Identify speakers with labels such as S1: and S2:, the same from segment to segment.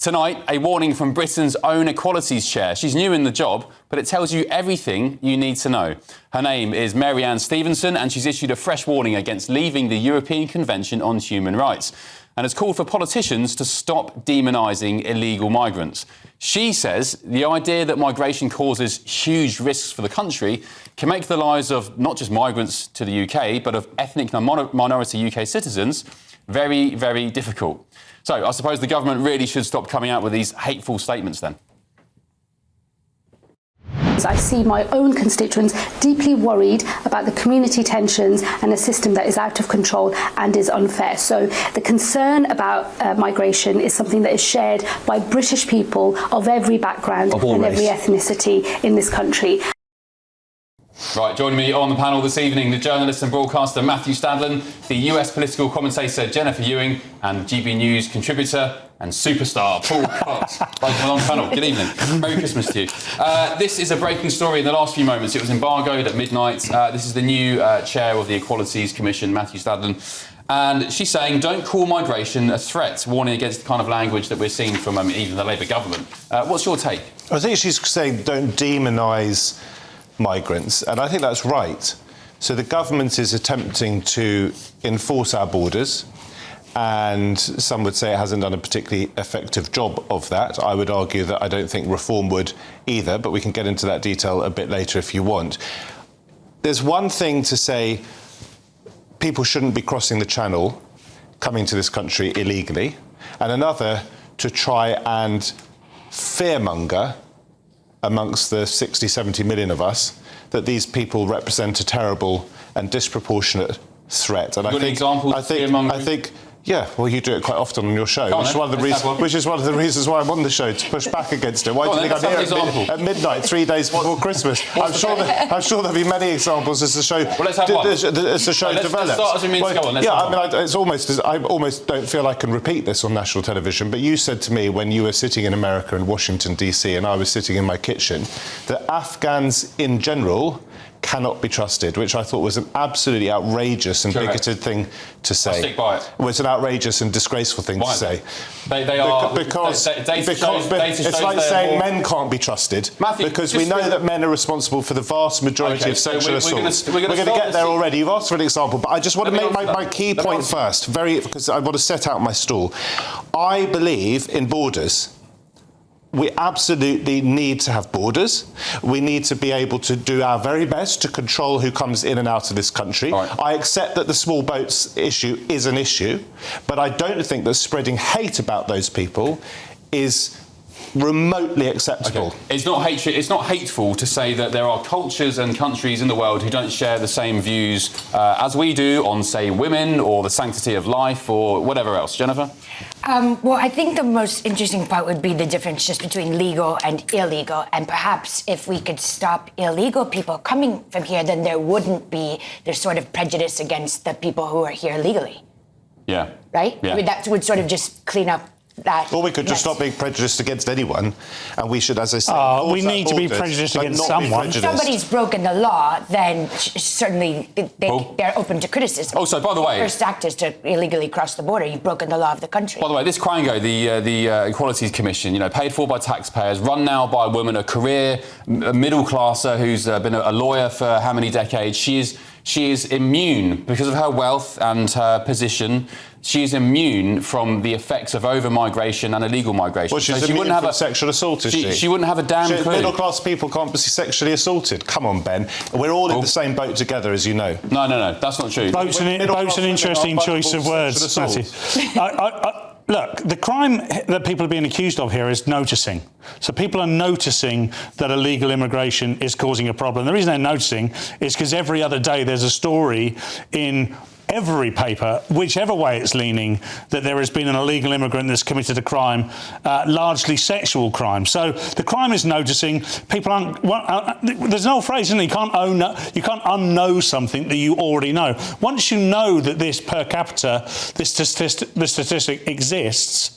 S1: Tonight, a warning from Britain's own Equalities Chair. She's new in the job, but it tells you everything you need to know. Her name is Mary-Anne Stevenson, and she's issued a fresh warning against leaving the European Convention on Human Rights, and has called for politicians to stop demonising illegal migrants. She says the idea that migration causes huge risks for the country can make the lives of not just migrants to the UK, but of ethnic minority UK citizens very, very difficult. So I suppose the government really should stop coming out with these hateful statements then.
S2: I see my own constituents deeply worried about the community tensions and a system that is out of control and is unfair. So the concern about migration is something that is shared by British people of every background and every ethnicity in this country.
S1: Right, joining me on the panel this evening, the journalist and broadcaster Matthew Stadlen, the US political commentator Jennifer Ewing, and GB News contributor and superstar Paul Cox. Right, on the panel. Good evening. Merry Christmas to you. This is a breaking story in the last few moments. It was embargoed at midnight. This is the new chair of the Equalities Commission, Matthew Stadlen. And she's saying, don't call migration a threat, warning against the kind of language that we're seeing from even the Labour government. What's your take?
S3: I think she's saying don't demonise migrants, and I think that's right. So the government is attempting to enforce our borders, and some would say it hasn't done a particularly effective job of that. I would argue that I don't think reform would either, but we can get into that detail a bit later if you want. There's one thing to say people shouldn't be crossing the channel, coming to this country illegally, and another to try and fearmonger amongst the 60, 70 million of us, that these people represent a terrible and disproportionate threat. And I think, yeah, well, you do it quite often on your show, which is one of the reasons why I'm on the show, to push back against it. Why do you think I'm here at midnight, 3 days before Christmas? I'm sure there'll be many examples as the show develops. I almost don't feel I can repeat this on national television, but you said to me when you were sitting in America in Washington, D.C., and I was sitting in my kitchen, that Afghans in general cannot be trusted, which I thought was an absolutely outrageous and bigoted thing to say.
S1: I'll stick by it.
S3: It was an outrageous and disgraceful thing to say.
S1: Because
S3: it's like saying men can't be trusted, Matthew, because we know that men are responsible for the vast majority of sexual assaults. We're going to get there already. You've asked for an example, but I just want to make my key point first, because I want to set out my stall. I believe in borders. We absolutely need to have borders. We need to be able to do our very best to control who comes in and out of this country. Right. I accept that the small boats issue is an issue, but I don't think that spreading hate about those people is remotely acceptable.
S1: Okay. It's not hatred. It's not hateful to say that there are cultures and countries in the world who don't share the same views as we do on, say, women or the sanctity of life or whatever else. Jennifer?
S4: Well, I think the most interesting part would be the difference just between legal and illegal. And perhaps if we could stop illegal people coming from here, then there wouldn't be this sort of prejudice against the people who are here legally.
S1: Yeah.
S4: Right?
S1: Yeah.
S4: I mean, that would sort of just clean up that.
S3: Or we could just stop being prejudiced against anyone, and we should, as I say,
S5: we need to be prejudiced against someone.
S4: If somebody's broken the law, then certainly they're open to criticism.
S1: Also, by the way,
S4: the first act is to illegally cross the border. You've broken the law of the country.
S1: By the way, this Quango, the Equalities Commission, paid for by taxpayers, run now by a woman, a career middle classer who's been a lawyer for how many decades. She is immune because of her wealth and her position. She is immune from the effects of over-migration and illegal migration.
S3: Well, she's immune from sexual assault, is she?
S1: She wouldn't have a damn clue.
S3: Middle-class people can't be sexually assaulted. Come on, Ben. We're all in the same boat together, as you know.
S1: No, that's not true.
S5: Boat's an interesting choice of words, Matthew. Look, the crime that people are being accused of here is noticing. So people are noticing that illegal immigration is causing a problem. The reason they're noticing is because every other day there's a story in every paper, whichever way it's leaning, that there has been an illegal immigrant that's committed a crime, largely sexual crime. So the crime is noticing. People aren't. There's an old phrase, isn't it? You can't unknow something that you already know. Once you know that this per capita, this statistic exists,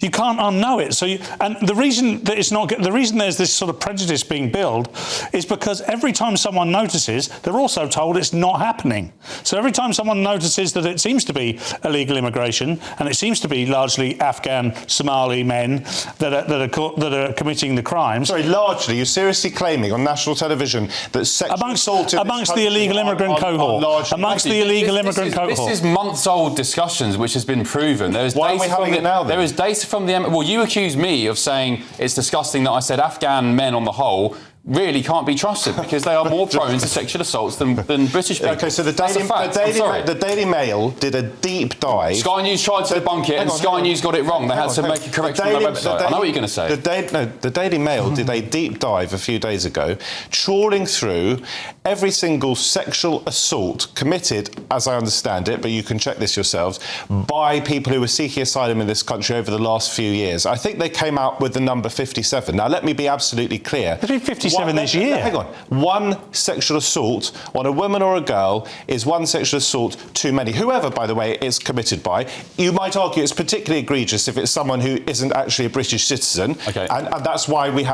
S5: You can't unknow it. And the reason that the reason there's this sort of prejudice being built is because every time someone notices, they're also told it's not happening. So every time someone notices that it seems to be illegal immigration, and it seems to be largely Afghan, Somali men that are committing the crimes.
S3: Sorry, largely, you're seriously claiming on national television that sexual assault
S5: amongst the illegal immigrant cohort. Amongst the illegal immigrant cohort.
S1: This is months-old discussions, which has been proven.
S3: Why are we having it now, then?
S1: There is data from the... Well, you accuse me of saying it's disgusting that I said Afghan men on the whole really can't be trusted because they are more prone to sexual assaults than British people.
S3: OK, so the Daily Mail did a deep dive.
S1: Sky News tried to debunk it and Sky News got it wrong. They had to make a correction on their website. I know what you're going to say.
S3: The Daily Mail did a deep dive a few days ago, trawling through every single sexual assault committed, as I understand it, but you can check this yourselves, by people who were seeking asylum in this country over the last few years. I think they came out with the number 57. Now, let me be absolutely clear.
S5: They did 57 this year.
S3: Hang on. One sexual assault on a woman or a girl is one sexual assault too many. Whoever, by the way, it's committed by. You might argue it's particularly egregious if it's someone who isn't actually a British citizen.
S1: Okay.
S3: And that's why we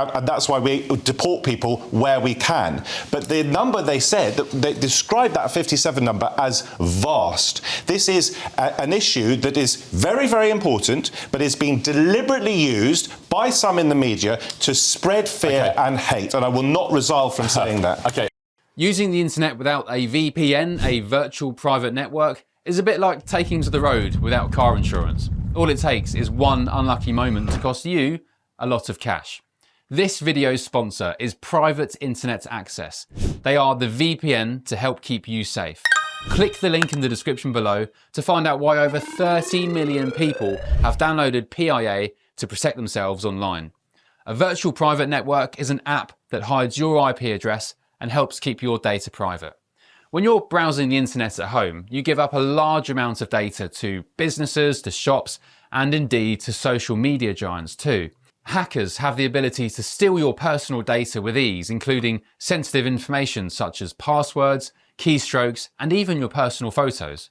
S3: deport people where we can. But the number they said, they described that 57 number as vast. This is an issue that is very, very important, but is being deliberately used by some in the media to spread fear and hate. And I will not resile from saying that.
S1: OK. Using the internet without a VPN, a virtual private network, is a bit like taking to the road without car insurance. All it takes is one unlucky moment to cost you a lot of cash. This video's sponsor is Private Internet Access. They are the VPN to help keep you safe. Click the link in the description below to find out why over 30 million people have downloaded PIA to protect themselves online. A virtual private network is an app that hides your IP address and helps keep your data private. When you're browsing the internet at home, you give up a large amount of data to businesses, to shops, and indeed to social media giants too. Hackers have the ability to steal your personal data with ease, including sensitive information such as passwords, keystrokes, and even your personal photos.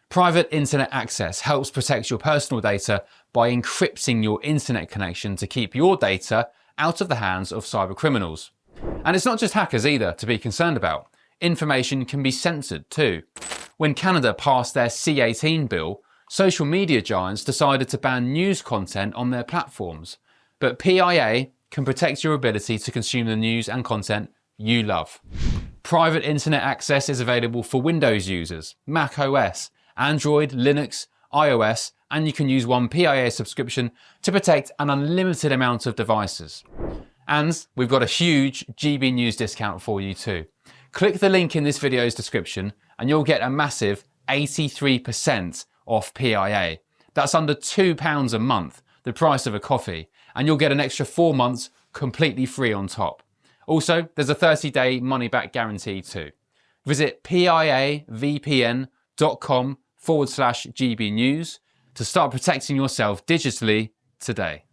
S1: Private Internet Access helps protect your personal data by encrypting your internet connection to keep your data out of the hands of cyber criminals. And it's not just hackers either to be concerned about. Information can be censored too. When Canada passed their C18 bill, social media giants decided to ban news content on their platforms. But PIA can protect your ability to consume the news and content you love. Private Internet Access is available for Windows users, Mac OS, Android, Linux, iOS, and you can use one PIA subscription to protect an unlimited amount of devices. And we've got a huge GB News discount for you too. Click the link in this video's description and you'll get a massive 83% off PIA. That's under £2 a month, the price of a coffee, and you'll get an extra 4 months completely free on top. Also, there's a 30-day money-back guarantee too. Visit piavpn.com/GB News to start protecting yourself digitally today.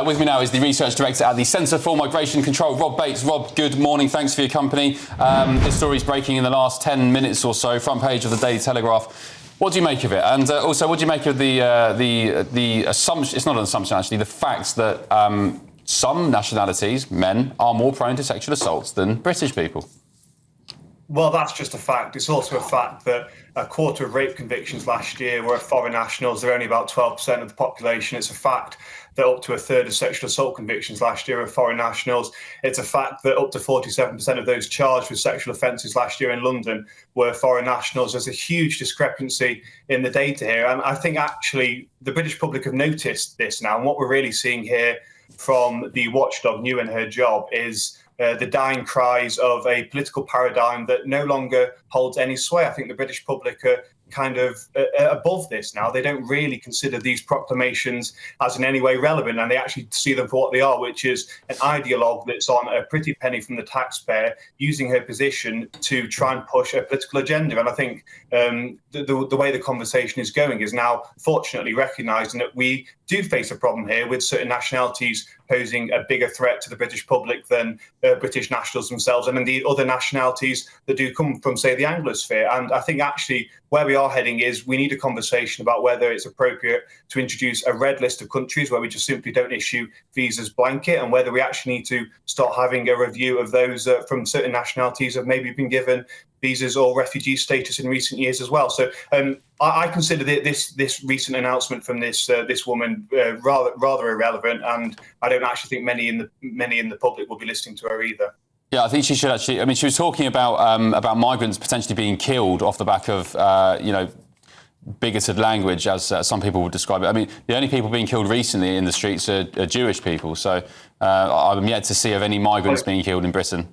S1: With me now is the Research Director at the Centre for Migration Control, Rob Bates. Rob, good morning. Thanks for your company. This story's breaking in the last 10 minutes or so, front page of the Daily Telegraph. What do you make of it? And also, what do you make of the assumption, it's not an assumption actually, the fact that some nationalities, men, are more prone to sexual assaults than British people?
S6: Well, that's just a fact. It's also a fact that a quarter of rape convictions last year were foreign nationals. They're only about 12% of the population. It's a fact that up to a third of sexual assault convictions last year were foreign nationals. It's a fact that up to 47% of those charged with sexual offences last year in London were foreign nationals. There's a huge discrepancy in the data here. And I think actually the British public have noticed this now. And what we're really seeing here from the watchdog new in her job is the dying cries of a political paradigm that no longer holds any sway. I think the British public are kind of above this now. They don't really consider these proclamations as in any way relevant, and they actually see them for what they are, which is an ideologue that's on a pretty penny from the taxpayer, using her position to try and push a political agenda. And I think the way the conversation is going is now fortunately recognising that we do face a problem here with certain nationalities posing a bigger threat to the British public than British nationals themselves, and indeed other nationalities that do come from, say, the Anglosphere. And I think actually where we are heading is we need a conversation about whether it's appropriate to introduce a red list of countries where we just simply don't issue visas blanket, and whether we actually need to start having a review of those from certain nationalities have maybe been given visas or refugee status in recent years as well. So I consider this recent announcement from this woman rather irrelevant, and I don't actually think many in the public will be listening to her either.
S1: Yeah, I think she should actually. I mean, she was talking about migrants potentially being killed off the back of bigoted language, as some people would describe it. I mean, the only people being killed recently in the streets are Jewish people. So I'm yet to see of any migrants being killed in Britain.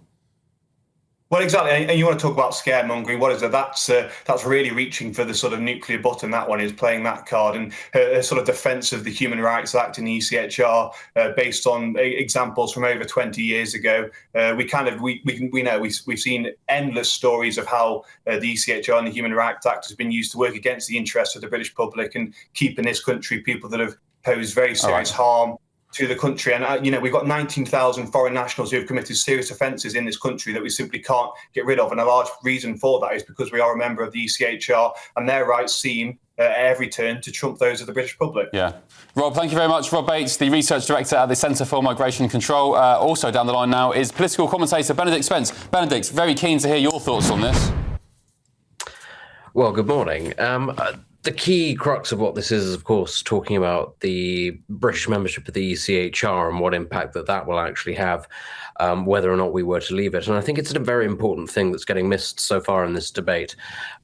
S6: Well, exactly. And you want to talk about scaremongering. What is it? That's really reaching for the sort of nuclear button. That one is playing that card. And her sort of defence of the Human Rights Act in the ECHR, based on examples from over 20 years ago. We've seen endless stories of how the ECHR and the Human Rights Act has been used to work against the interests of the British public and keep in this country people that have posed very serious harm to the country. And, we've got 19,000 foreign nationals who have committed serious offences in this country that we simply can't get rid of. And a large reason for that is because we are a member of the ECHR, and their rights seem at every turn to trump those of the British public.
S1: Yeah. Rob, thank you very much. Rob Bates, the Research Director at the Centre for Migration Control. Also down the line now is political commentator Benedict Spence. Benedict, very keen to hear your thoughts on this.
S7: Well, good morning. The key crux of what this is, of course, talking about the British membership of the ECHR and what impact that will actually have, whether or not we were to leave it. And I think it's a very important thing that's getting missed so far in this debate,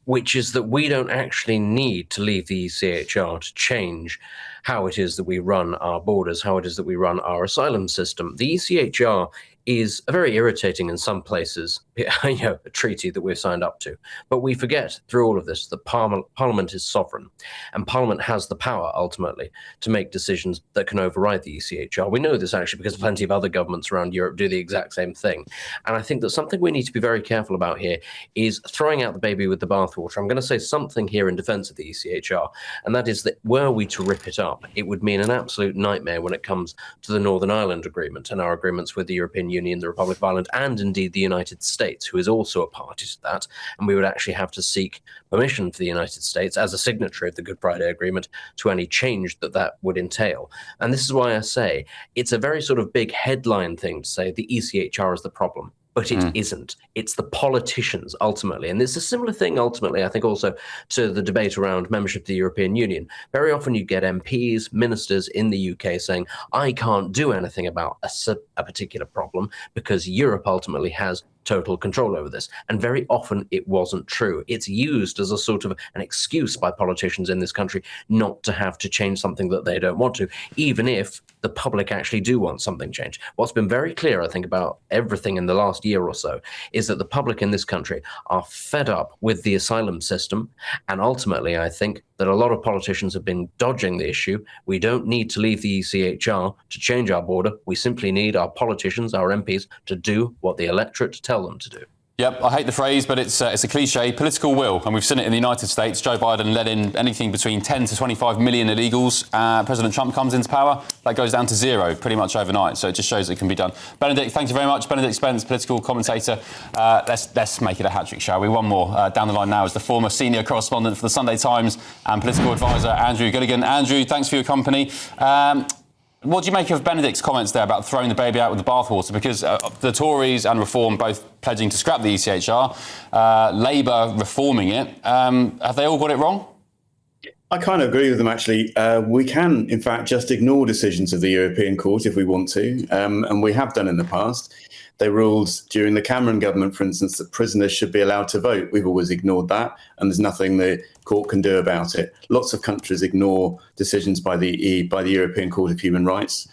S7: which is that we don't actually need to leave the ECHR to change how it is that we run our borders, how it is that we run our asylum system. The ECHR is a very irritating, in some places, a treaty that we've signed up to. But we forget through all of this that Parliament is sovereign, and Parliament has the power, ultimately, to make decisions that can override the ECHR. We know this, actually, because plenty of other governments around Europe do the exact same thing. And I think that something we need to be very careful about here is throwing out the baby with the bathwater. I'm going to say something here in defence of the ECHR, and that is that were we to rip it up, it would mean an absolute nightmare when it comes to the Northern Ireland Agreement and our agreements with the European Union, the Republic of Ireland, and indeed the United States, who is also a party to that. And we would actually have to seek permission for the United States as a signatory of the Good Friday Agreement to any change that would entail. And this is why I say it's a very sort of big headline thing to say the ECHR is the problem. But it isn't. It's the politicians, ultimately. And it's a similar thing, ultimately, I think, also to the debate around membership of the European Union. Very often you get MPs, ministers in the UK saying, I can't do anything about a particular problem because Europe ultimately has total control over this. And very often it wasn't true. It's used as a sort of an excuse by politicians in this country not to have to change something that they don't want to, even if the public actually do want something changed. What's been very clear, I think, about everything in the last year or so is that the public in this country are fed up with the asylum system. And ultimately, I think that a lot of politicians have been dodging the issue. We don't need to leave the ECHR to change our border. We simply need our politicians, our MPs, to do what the electorate tell them to do.
S1: Yep, I hate the phrase, but it's a cliche, political will. And we've seen it in the United States. Joe Biden let in anything between 10 to 25 million illegals. President Trump comes into power. That goes down to zero pretty much overnight. So it just shows it can be done. Benedict, thank you very much. Benedict Spence, political commentator. Let's make it a hat-trick, shall we? One more. Down the line now is the former senior correspondent for the Sunday Times and political advisor, Andrew Gilligan. Andrew, thanks for your company. What do you make of Benedict's comments there about throwing the baby out with the bathwater? Because the Tories and Reform both pledging to scrap the ECHR, Labour reforming it. Have they all got it wrong?
S8: I kind of agree with them, actually. We can, in fact, just ignore decisions of the European Court if we want to, and we have done in the past. They ruled during the Cameron government, for instance, that prisoners should be allowed to vote. We've always ignored that, and there's nothing the court can do about it. Lots of countries ignore decisions by the European Court of Human Rights.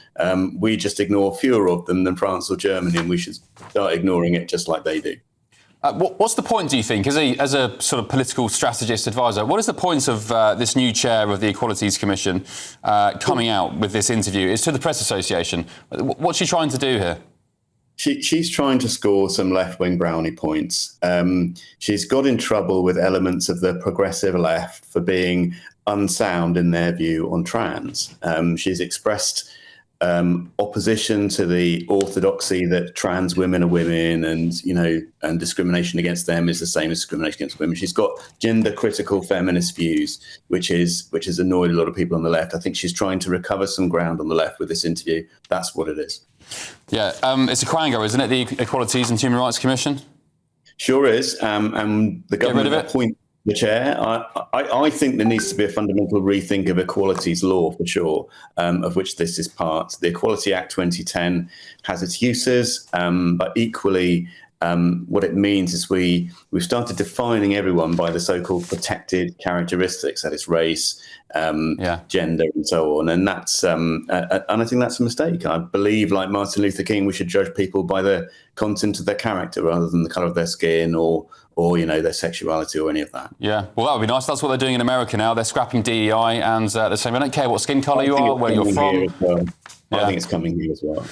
S8: We just ignore fewer of them than France or Germany, and we should start ignoring it just like they do.
S1: What's the point, do you think, as a sort of political strategist advisor, what is the point of this new chair of the Equalities Commission coming out with this interview? It's to the Press Association. What's she trying to do here?
S8: She's trying to score some left-wing brownie points. She's got in trouble with elements of the progressive left for being unsound in their view on trans. She's expressed opposition to the orthodoxy that trans women are women, and discrimination against them is the same as discrimination against women. She's got gender critical feminist views, which has annoyed a lot of people on the left. I think she's trying to recover some ground on the left with this interview. That's what it is.
S1: Yeah, it's a quango, isn't it? The Equalities and Human Rights Commission.
S8: Sure is, and the government appoint the chair. I think there needs to be a fundamental rethink of equalities law for sure, of which this is part. The Equality Act 2010 has its uses, but equally what it means is we've started defining everyone by the so-called protected characteristics, that is race, gender, and so on. And that's and I think that's a mistake. I believe, like Martin Luther King, we should judge people by the content of their character rather than the colour of their skin or their sexuality or any of that.
S1: Yeah, well, that would be nice. That's what they're doing in America now. They're scrapping DEI and they're saying, I don't care what skin colour you are, where you're from.
S8: Well. I think it's coming here as well.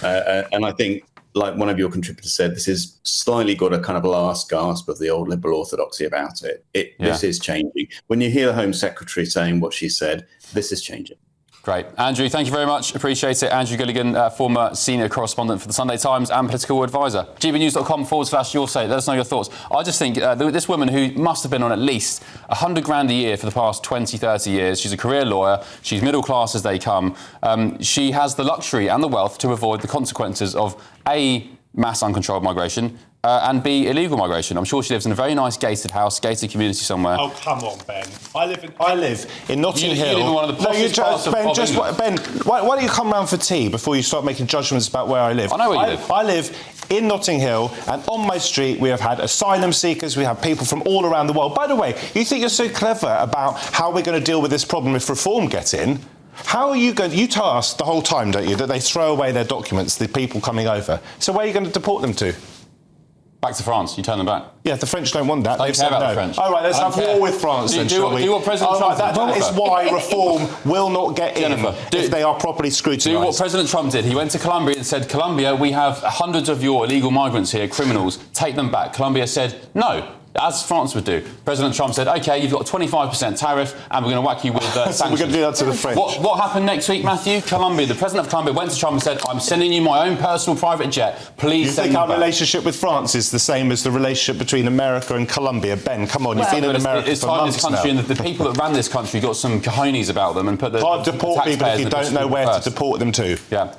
S8: And I think, like one of your contributors said, this has slightly got a kind of last gasp of the old liberal orthodoxy about it. This is changing. When you hear the Home Secretary saying what she said, this is changing.
S1: Great. Andrew, thank you very much. Appreciate it. Andrew Gilligan, former senior correspondent for the Sunday Times and political advisor. gbnews.com/your say. Let us know your thoughts. I just think this woman who must have been on at least $100,000 a year for the past 20, 30 years, she's a career lawyer, she's middle class as they come, she has the luxury and the wealth to avoid the consequences of A, mass uncontrolled migration, and B, illegal migration. I'm sure she lives in a very nice gated house, gated community somewhere.
S5: Oh, come on, Ben.
S3: I live in Notting Hill.
S1: You live in one of the poshest parts of England.
S3: Ben, why don't you come round for tea before you start making judgments about where I live?
S1: I know where you live.
S3: I live in Notting Hill, and on my street we have had asylum seekers, we have people from all around the world. By the way, you think you're so clever about how we're going to deal with this problem if reform gets in. How are you going to... You tell us the whole time, don't you, that they throw away their documents, the people coming over. So where are you going to deport them to?
S1: Back to France. You turn them back.
S3: Yeah, the French don't want that.
S1: Don't care about the French.
S3: All right, let's have war with France then, shall we?
S1: Do what President Trump did.
S3: That is why reform will not get in if they are properly scrutinised.
S1: Do what President Trump did. He went to Colombia and said, Colombia, we have hundreds of your illegal migrants here, criminals. Take them back. Colombia said, no. As France would do. President Trump said, OK, you've got a 25% tariff and we're going to whack you with sanctions.
S3: We're going to do that to the French.
S1: What happened next week, Matthew? Colombia, the President of Colombia went to Trump and said, I'm sending you my own personal private jet. Please send me back.
S3: You think our relationship with France is the same as the relationship between America and Colombia? Ben, come on, you've been in America for months now.
S1: And the people that ran this country got some cojones about them and put the
S3: Can't deport people if you don't know where to deport them to.
S1: Yeah.